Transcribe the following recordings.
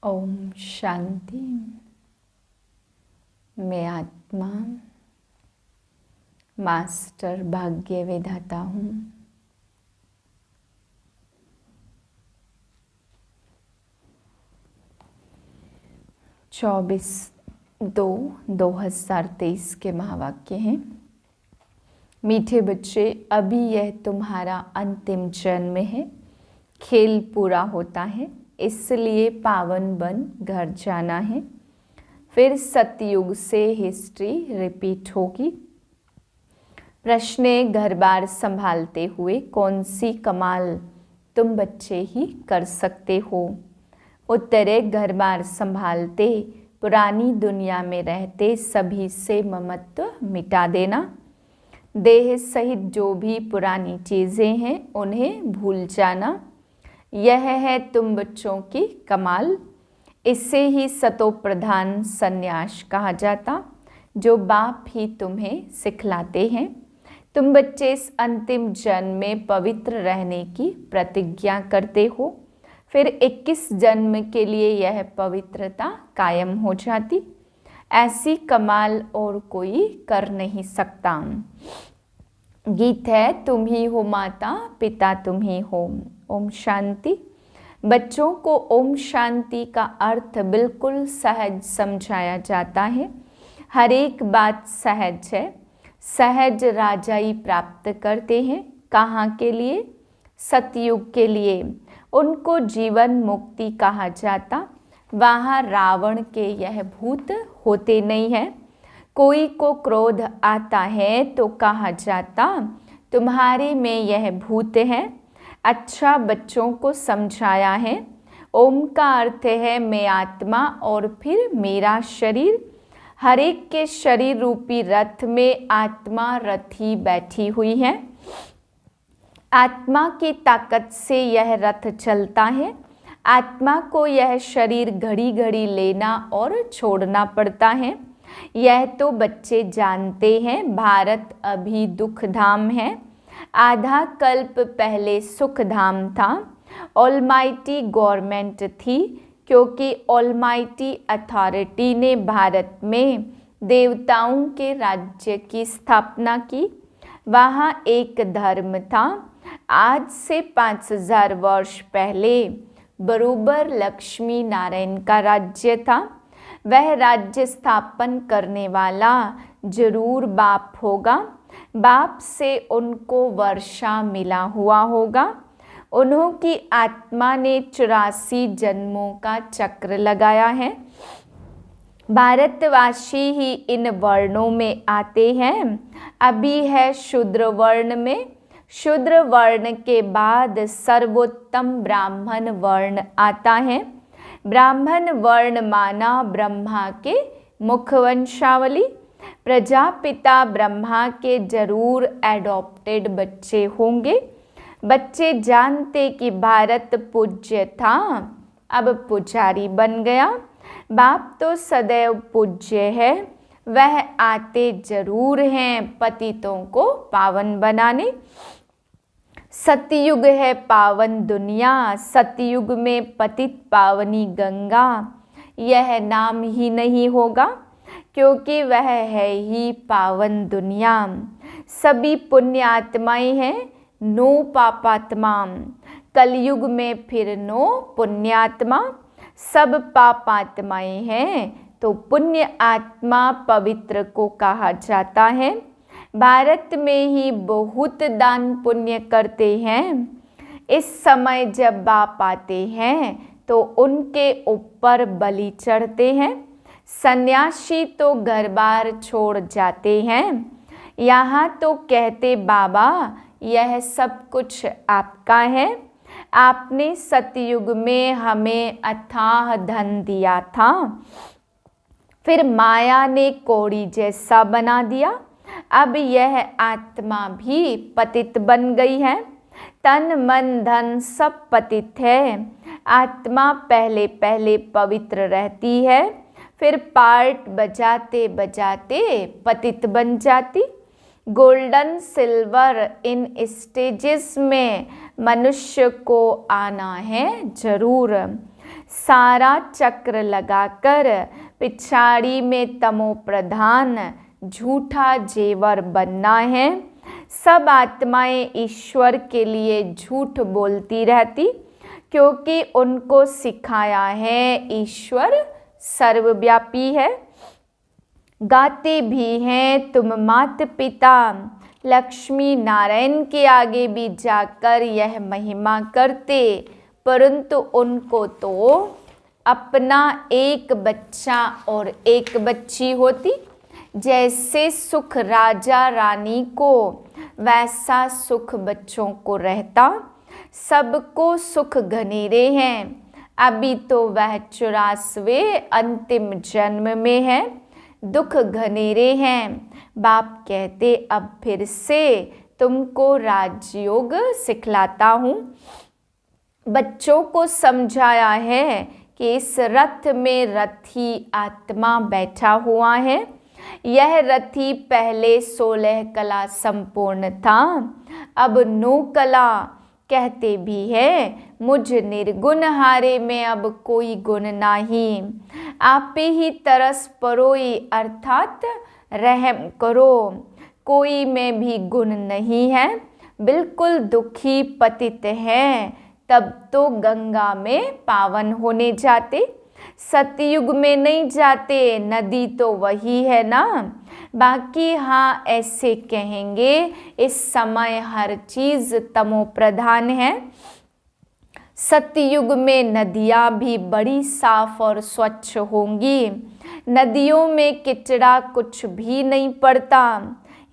ओम शांति। मैं आत्मा मास्टर भाग्य विधाता हूँ। चौबीस 2/2023 के महावाक्य हैं। मीठे बच्चे, अभी यह तुम्हारा अंतिम जन्म है। खेल पूरा होता है, इसलिए पावन बन घर जाना है। फिर सतयुग से हिस्ट्री रिपीट होगी। प्रश्न: घर बार संभालते हुए कौन सी कमाल तुम बच्चे ही कर सकते हो? उत्तर: घर बार संभालते, पुरानी दुनिया में रहते सभी से ममत्व मिटा देना। देह सहित जो भी पुरानी चीज़ें हैं उन्हें भूल जाना। यह है तुम बच्चों की कमाल। इसे ही सतो प्रधान संन्यास कहा जाता, जो बाप ही तुम्हें सिखलाते हैं। तुम बच्चे इस अंतिम जन्म में पवित्र रहने की प्रतिज्ञा करते हो। फिर 21 जन्म के लिए यह पवित्रता कायम हो जाती। ऐसी कमाल और कोई कर नहीं सकता। गीत है: तुम ही हो माता पिता तुम ही हो। ओम शांति। बच्चों को ओम शांति का अर्थ बिल्कुल सहज समझाया जाता है। हर एक बात सहज है। सहज राजाई प्राप्त करते हैं। कहाँ के लिए? सतयुग के लिए। उनको जीवन मुक्ति कहा जाता। वहाँ रावण के यह भूत होते नहीं हैं। कोई को क्रोध आता है तो कहा जाता, तुम्हारे में यह भूत है। अच्छा बच्चों को समझाया है। ओम का अर्थ है मैं आत्मा और फिर मेरा शरीर। हर एक के शरीर रूपी रथ में आत्मा रथी बैठी हुई है। आत्मा की ताकत से यह रथ चलता है। आत्मा को यह शरीर घड़ी घड़ी लेना और छोड़ना पड़ता है। यह तो बच्चे जानते हैं। भारत अभी दुख धाम है। आधा कल्प पहले सुख धाम था। ऑलमाइटी गवर्नमेंट थी, क्योंकि ऑलमाइटी अथॉरिटी ने भारत में देवताओं के राज्य की स्थापना की। वहाँ एक धर्म था। आज से 5000 वर्ष पहले बरोबर लक्ष्मी नारायण का राज्य था। वह राज्य स्थापन करने वाला जरूर बाप होगा। बाप से उनको वर्षा मिला हुआ होगा। उन्हों की आत्मा ने 84 जन्मों का चक्र लगाया है। भारतवासी ही इन वर्णों में आते हैं। अभी है शूद्र वर्ण में। शूद्र वर्ण के बाद सर्वोत्तम ब्राह्मण वर्ण आता है। ब्राह्मण वर्ण माना ब्रह्मा के मुखवंशावली। प्रजापिता ब्रह्मा के जरूर एडॉप्टेड बच्चे होंगे। बच्चे जानते कि भारत पूज्य था, अब पुजारी बन गया। बाप तो सदैव पूज्य है। वह आते जरूर हैं पतितों को पावन बनाने। सतयुग है पावन दुनिया। सतयुग में पतित पावनी गंगा। यह नाम ही नहीं होगा, क्योंकि वह है ही पावन दुनिया। सभी पुण्य आत्माएं हैं, नो पापात्मा। कलयुग में फिर नो पुण्यात्मा। सब पापात्माएं हैं तो पुण्य आत्मा पवित्र को कहा जाता है। भारत में ही बहुत दान पुण्य करते हैं। इस समय जब बाप आते हैं तो उनके ऊपर बलि चढ़ते हैं। सन्यासी तो घर बार छोड़ जाते हैं। यहाँ तो कहते बाबा यह सब कुछ आपका है। आपने सतयुग में हमें अथाह धन दिया था, फिर माया ने कौड़ी जैसा बना दिया। अब यह आत्मा भी पतित बन गई है। तन मन धन सब पतित है। आत्मा पहले पहले पवित्र रहती है, फिर पार्ट बजाते बजाते पतित बन जाती। गोल्डन सिल्वर इन स्टेजेस में मनुष्य को आना है जरूर। सारा चक्र लगाकर पिछाड़ी में तमो प्रधान झूठा जेवर बनना है। सब आत्माएं ईश्वर के लिए झूठ बोलती रहती, क्योंकि उनको सिखाया है ईश्वर सर्वव्यापी है। गाते भी हैं तुम माता पिता, लक्ष्मी नारायण के आगे भी जाकर यह महिमा करते, परंतु उनको तो अपना एक बच्चा और एक बच्ची होती। जैसे सुख राजा रानी को, वैसा सुख बच्चों को रहता। सबको सुख घनेरे हैं, अभी तो वह 84वें अंतिम जन्म में है। दुख घनेरे हैं। बाप कहते अब फिर से तुमको राजयोग सिखलाता हूँ। बच्चों को समझाया है कि इस रथ में रथी आत्मा बैठा हुआ है। यह रथी पहले 16 कला संपूर्ण था, अब 9 कला। कहते भी है मुझ निर्गुण हारे में अब कोई गुण नहीं। आप ही तरस परोई, अर्थात रहम करो। कोई में भी गुण नहीं है, बिल्कुल दुखी पतित है, तब तो गंगा में पावन होने जाते। सतयुग में नहीं जाते, नदी तो वही है ना। बाकी हाँ ऐसे कहेंगे इस समय हर चीज तमो प्रधान है। सतयुग में नदियाँ भी बड़ी साफ और स्वच्छ होंगी। नदियों में किचड़ा कुछ भी नहीं पड़ता।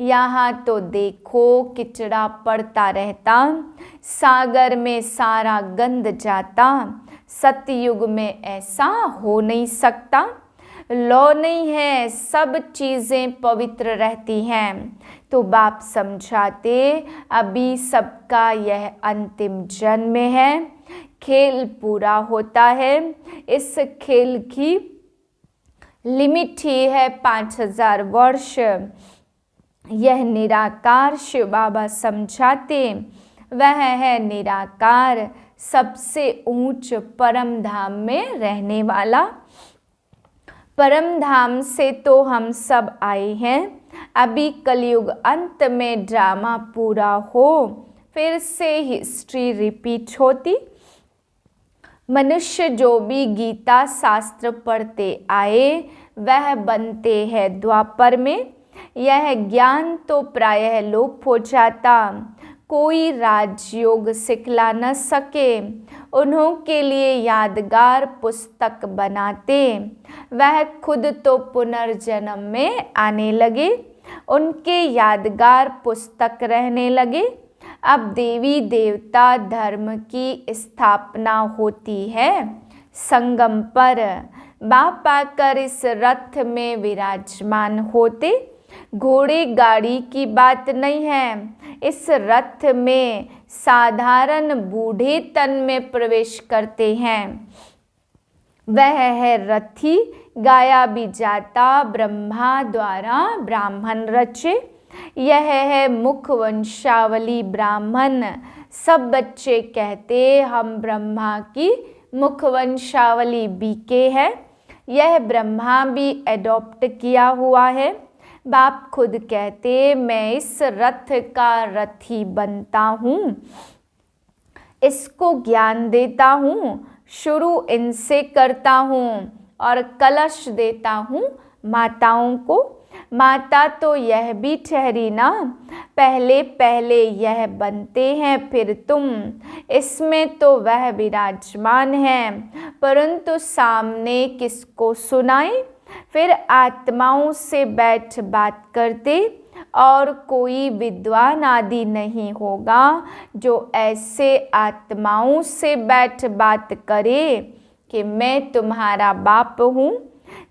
यहाँ तो देखो किचड़ा पड़ता रहता, सागर में सारा गंद जाता। सतयुग में ऐसा हो नहीं सकता। लौ नहीं है, सब चीज़ें पवित्र रहती हैं। तो बाप समझाते अभी सबका यह अंतिम जन्म है, खेल पूरा होता है। इस खेल की लिमिट ही है 5000 वर्ष। यह निराकार शिव बाबा समझाते, वह है निराकार, सबसे ऊंच परम धाम में रहने वाला। परम धाम से तो हम सब आए हैं। अभी कलयुग अंत में ड्रामा पूरा हो, फिर से हिस्ट्री रिपीट होती। मनुष्य जो भी गीता शास्त्र पढ़ते आए, वह बनते हैं द्वापर में। यह ज्ञान तो प्रायः लोप हो जाता, कोई राजयोग सिखला न सके। उन्हों के लिए यादगार पुस्तक बनाते, वह खुद तो पुनर्जन्म में आने लगे। उनके यादगार पुस्तक रहने लगे। अब देवी देवता धर्म की स्थापना होती है संगम पर। बाप आकर इस रथ में विराजमान होते। घोड़े गाड़ी की बात नहीं है। इस रथ में साधारण बूढ़े तन में प्रवेश करते हैं। वह है रथी, गाया भी जाता ब्रह्मा द्वारा ब्राह्मण रचे। यह है मुख वंशावली ब्राह्मण। सब बच्चे कहते हम ब्रह्मा की मुख वंशावली बीके है। यह ब्रह्मा भी एडॉप्ट किया हुआ है। बाप खुद कहते मैं इस रथ का रथी बनता हूँ, इसको ज्ञान देता हूँ, शुरू इनसे करता हूँ और कलश देता हूँ माताओं को। माता तो यह भी ठहरी ना, पहले पहले यह बनते हैं फिर तुम। इसमें तो वह विराजमान है, परंतु सामने किसको सुनाए। फिर आत्माओं से बैठ बात करते, और कोई विद्वान आदि नहीं होगा जो ऐसे आत्माओं से बैठ बात करे कि मैं तुम्हारा बाप हूँ,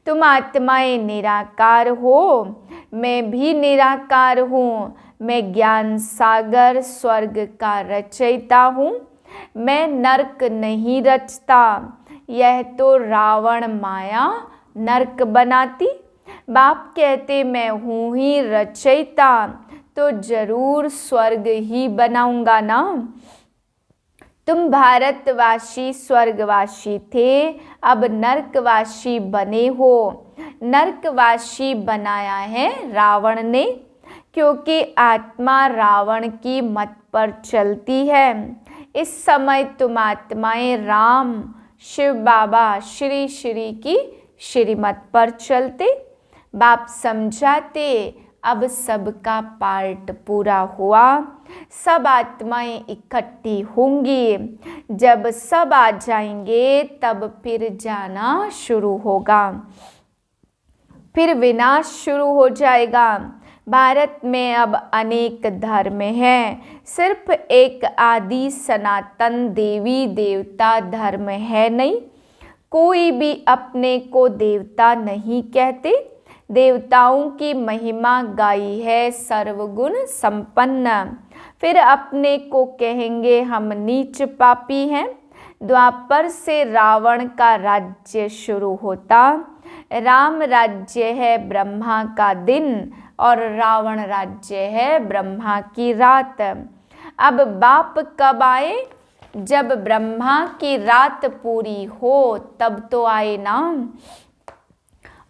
तुम आत्माएं निराकार हो, मैं भी निराकार हूँ, मैं ज्ञान सागर स्वर्ग का रचयिता हूँ, मैं नरक नहीं रचता। यह तो रावण माया नरक बनाती। बाप कहते मैं हूँ ही रचयिता, तो जरूर स्वर्ग ही बनाऊंगा ना। तुम भारतवासी स्वर्गवासी थे, अब नरकवासी बने हो। नरकवासी बनाया है रावण ने, क्योंकि आत्मा रावण की मत पर चलती है। इस समय तुम आत्माएं राम, शिव बाबा, श्री श्री की श्रीमत पर चलते। बाप समझाते, अब सबका पार्ट पूरा हुआ, सब आत्माएं इकट्ठी होंगी। जब सब आ जाएंगे तब फिर जाना शुरू होगा, फिर विनाश शुरू हो जाएगा। भारत में अब अनेक धर्म हैं, सिर्फ एक आदि सनातन देवी देवता धर्म है नहीं। कोई भी अपने को देवता नहीं कहते। देवताओं की महिमा गाई है सर्वगुण संपन्न, फिर अपने को कहेंगे हम नीच पापी हैं। द्वापर से रावण का राज्य शुरू होता। राम राज्य है ब्रह्मा का दिन और रावण राज्य है ब्रह्मा की रात। अब बाप कब आए? जब ब्रह्मा की रात पूरी हो तब तो आए ना।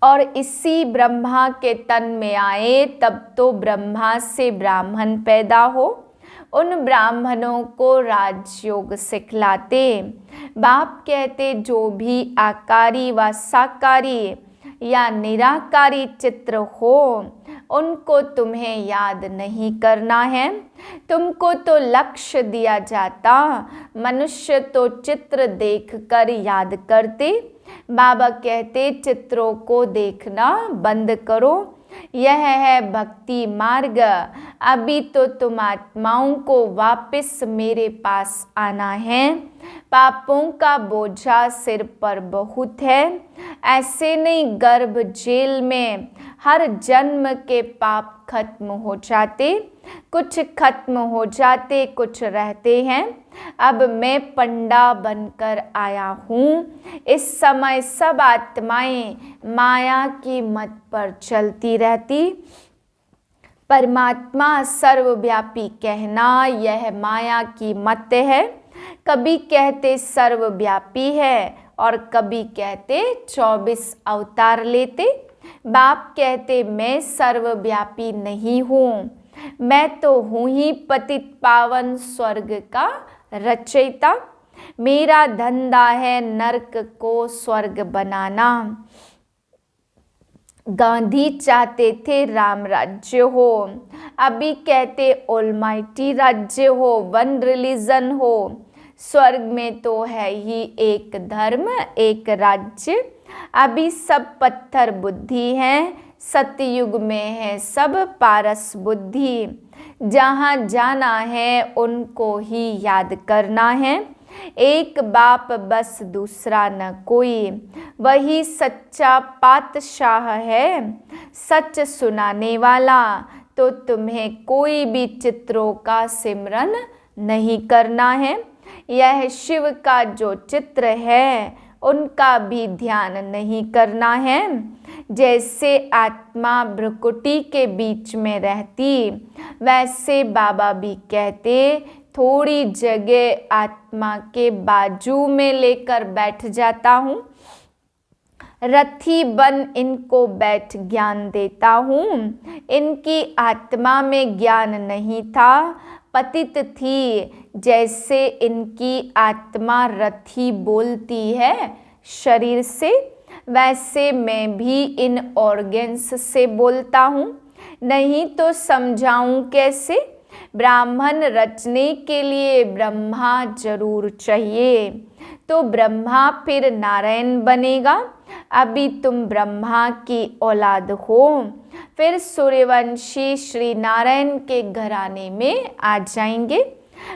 और इसी ब्रह्मा के तन में आए तब तो ब्रह्मा से ब्राह्मण पैदा हो। उन ब्राह्मणों को राजयोग सिखलाते। बाप कहते जो भी आकारी व साकारी या निराकारी चित्र हो उनको तुम्हें याद नहीं करना है। तुमको तो लक्ष्य दिया जाता, मनुष्य तो चित्र देखकर याद करते। बाबा कहते चित्रों को देखना बंद करो, यह है भक्ति मार्ग। अभी तो तुम आत्माओं को वापस मेरे पास आना है। पापों का बोझा सिर पर बहुत है। ऐसे नहीं गर्भ जेल में हर जन्म के पाप खत्म हो जाते, कुछ खत्म हो जाते, कुछ रहते हैं। अब मैं पंडा बनकर आया हूँ। इस समय सब आत्माएं माया की मत पर चलती रहती। परमात्मा सर्वव्यापी कहना यह माया की मत है। कभी कहते सर्वव्यापी है और कभी कहते 24 अवतार लेते। बाप कहते मैं सर्वव्यापी नहीं हूँ, मैं तो हूँ ही पतित पावन स्वर्ग का रचयिता। मेरा धंधा है नरक को स्वर्ग बनाना। गांधी चाहते थे राम राज्य हो, अभी कहते ऑलमाइटी राज्य हो, वन रिलीजन हो। स्वर्ग में तो है ही एक धर्म, एक राज्य। अभी सब पत्थर बुद्धि है, सतयुग में है सब पारस बुद्धि। जहाँ जाना है उनको ही याद करना है। एक बाप बस दूसरा न कोई, वही सच्चा पातशाह है, सच सुनाने वाला। तो तुम्हें कोई भी चित्रों का सिमरन नहीं करना है। यह शिव का जो चित्र है उनका भी ध्यान नहीं करना है। जैसे आत्मा भ्रुकुटी के बीच में रहती, वैसे बाबा भी कहते थोड़ी जगह आत्मा के बाजू में लेकर बैठ जाता हूँ। रथी बन इनको बैठ ज्ञान देता हूँ। इनकी आत्मा में ज्ञान नहीं था, पतित थी। जैसे इनकी आत्मा रथी बोलती है शरीर से, वैसे मैं भी इन ऑर्गन्स से बोलता हूँ। नहीं तो समझाऊं कैसे? ब्राह्मण रचने के लिए ब्रह्मा जरूर चाहिए, तो ब्रह्मा फिर नारायण बनेगा। अभी तुम ब्रह्मा की औलाद हो, फिर सूर्यवंशी श्री नारायण के घराने में आ जाएंगे।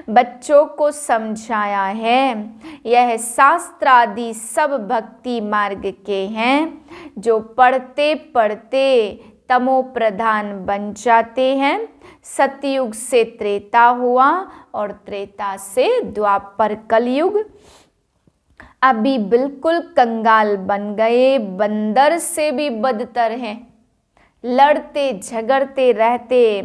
बच्चों को समझाया है, यह शास्त्र आदि सब भक्ति मार्ग के हैं, जो पढ़ते पढ़ते तमो प्रधान बन जाते हैं। सतयुग से त्रेता हुआ और त्रेता से द्वापर कलयुग। अभी बिल्कुल कंगाल बन गए, बंदर से भी बदतर हैं, लड़ते झगड़ते रहते।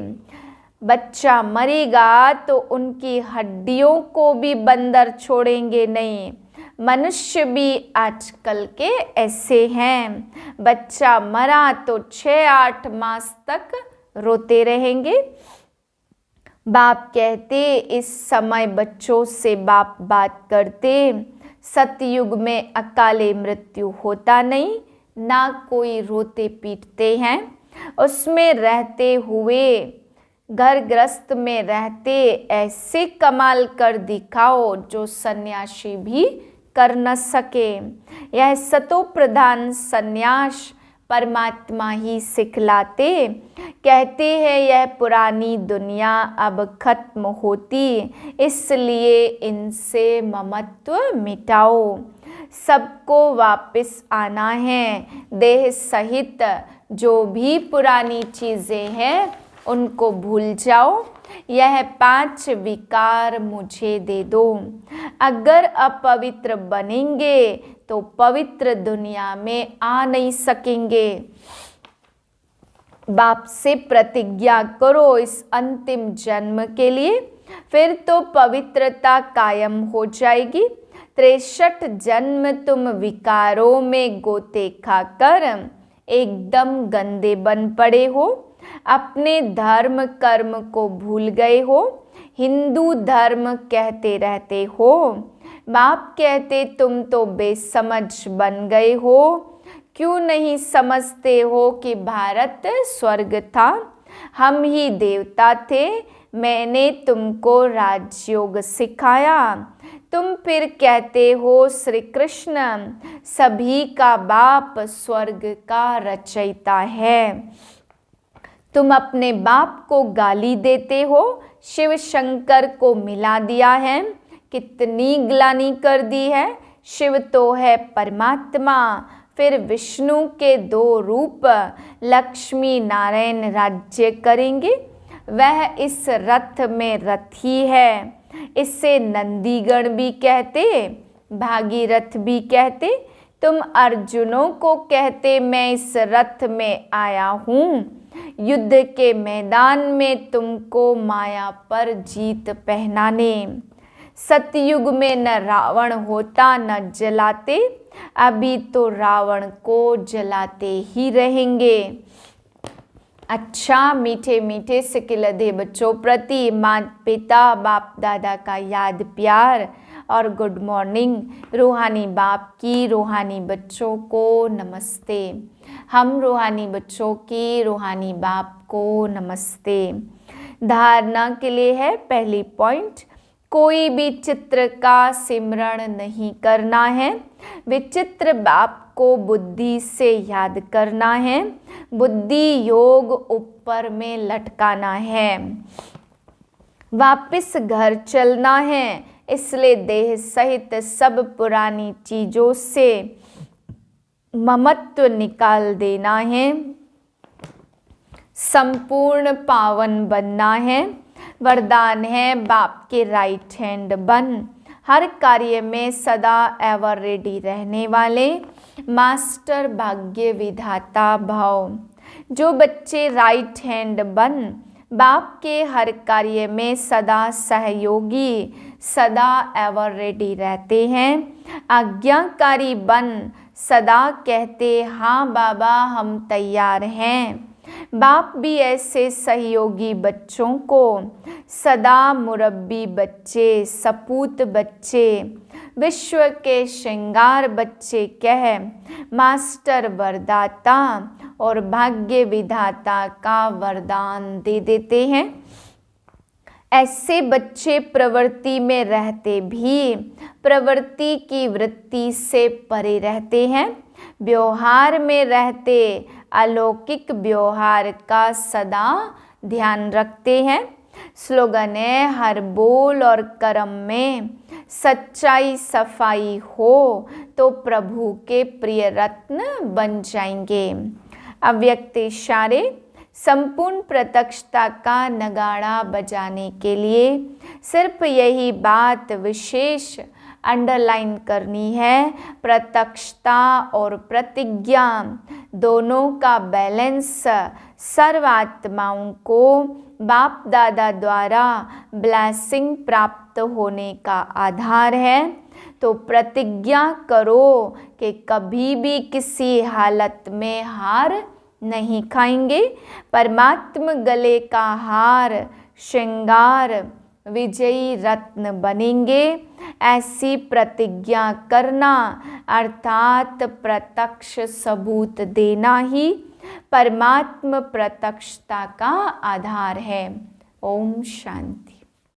बच्चा मरेगा तो उनकी हड्डियों को भी बंदर छोड़ेंगे नहीं। मनुष्य भी आजकल के ऐसे हैं। बच्चा मरा तो 6-8 मास तक रोते रहेंगे। बाप कहते, इस समय बच्चों से बाप बात करते, सतयुग में अकाले मृत्यु होता नहीं, ना कोई रोते पीटते हैं। उसमें रहते हुए घर गृहस्थ में रहते ऐसे कमाल कर दिखाओ जो सन्यासी भी कर न सके। यह सतो प्रधान सन्यास परमात्मा ही सिखलाते। कहते हैं यह पुरानी दुनिया अब खत्म होती, इसलिए इनसे ममत्व मिटाओ। सबको वापस आना है। देह सहित जो भी पुरानी चीज़ें हैं उनको भूल जाओ। यह 5 विकार मुझे दे दो। अगर अपवित्र बनेंगे तो पवित्र दुनिया में आ नहीं सकेंगे। बाप से प्रतिज्ञा करो इस अंतिम जन्म के लिए, फिर तो पवित्रता कायम हो जाएगी। 63 जन्म तुम विकारों में गोते खाकर एकदम गंदे बन पड़े हो। अपने धर्म कर्म को भूल गए हो। हिंदू धर्म कहते रहते हो। बाप कहते तुम तो बेसमझ बन गए हो। क्यों नहीं समझते हो कि भारत स्वर्ग था, हम ही देवता थे। मैंने तुमको राजयोग सिखाया। तुम फिर कहते हो श्री कृष्ण सभी का बाप स्वर्ग का रचयिता है। तुम अपने बाप को गाली देते हो। शिव शंकर को मिला दिया है। कितनी ग्लानि कर दी है। शिव तो है परमात्मा। फिर विष्णु के 2 रूप लक्ष्मी नारायण राज्य करेंगे। वह इस रथ में रथी है। इससे नंदीगण भी कहते, भागीरथ भी कहते। तुम अर्जुनों को कहते मैं इस रथ में आया हूँ। युद्ध के मैदान में तुमको माया पर जीत पहनाने। सतयुग में न रावण होता न जलाते, अभी तो रावण को जलाते ही रहेंगे। अच्छा मीठे मीठे सिकिलधे बच्चों प्रति माता पिता बाप दादा का याद प्यार और गुड मॉर्निंग। रूहानी बाप की रूहानी बच्चों को नमस्ते। हम रूहानी बच्चों की रूहानी बाप को नमस्ते। धारणा के लिए है पहली पॉइंट, कोई भी चित्र का सिमरण नहीं करना है। विचित्र बाप को बुद्धि से याद करना है। बुद्धि योग ऊपर में लटकाना है। वापस घर चलना है, इसलिए देह सहित सब पुरानी चीजों से ममत्व निकाल देना है। संपूर्ण पावन बनना है। वरदान है बाप के राइट हैंड बन। हर कार्य में सदा एवर रेडी रहने वाले मास्टर भाग्य विधाता भाव। जो बच्चे राइट हैंड बन बाप के हर कार्य में सदा सहयोगी सदा एवर रेडी रहते हैं। आज्ञाकारी बन सदा कहते हाँ बाबा हम तैयार हैं। बाप भी ऐसे सहयोगी बच्चों को सदा मुरब्बी बच्चे, सपूत बच्चे, विश्व के श्रृंगार बच्चे कह मास्टर वरदाता और भाग्य विधाता का वरदान दे देते हैं। ऐसे बच्चे प्रवृत्ति में रहते भी प्रवृत्ति की वृत्ति से परे रहते हैं। व्यवहार में रहते अलौकिक व्यवहार का सदा ध्यान रखते हैं। स्लोगन है हर बोल और कर्म में सच्चाई सफाई हो तो प्रभु के प्रिय रत्न बन जाएंगे। अव्यक्त इशारे संपूर्ण प्रत्यक्षता का नगाड़ा बजाने के लिए सिर्फ यही बात विशेष अंडरलाइन करनी है। प्रत्यक्षता और प्रतिज्ञा दोनों का बैलेंस सर्वात्माओं को बाप दादा द्वारा ब्लेसिंग प्राप्त होने का आधार है। तो प्रतिज्ञा करो कि कभी भी किसी हालत में हार नहीं खाएंगे। परमात्मा गले का हार, श्रृंगार, विजयी रत्न बनेंगे। ऐसी प्रतिज्ञा करना अर्थात प्रत्यक्ष सबूत देना ही परमात्म प्रत्यक्षता का आधार है। ओम शांति।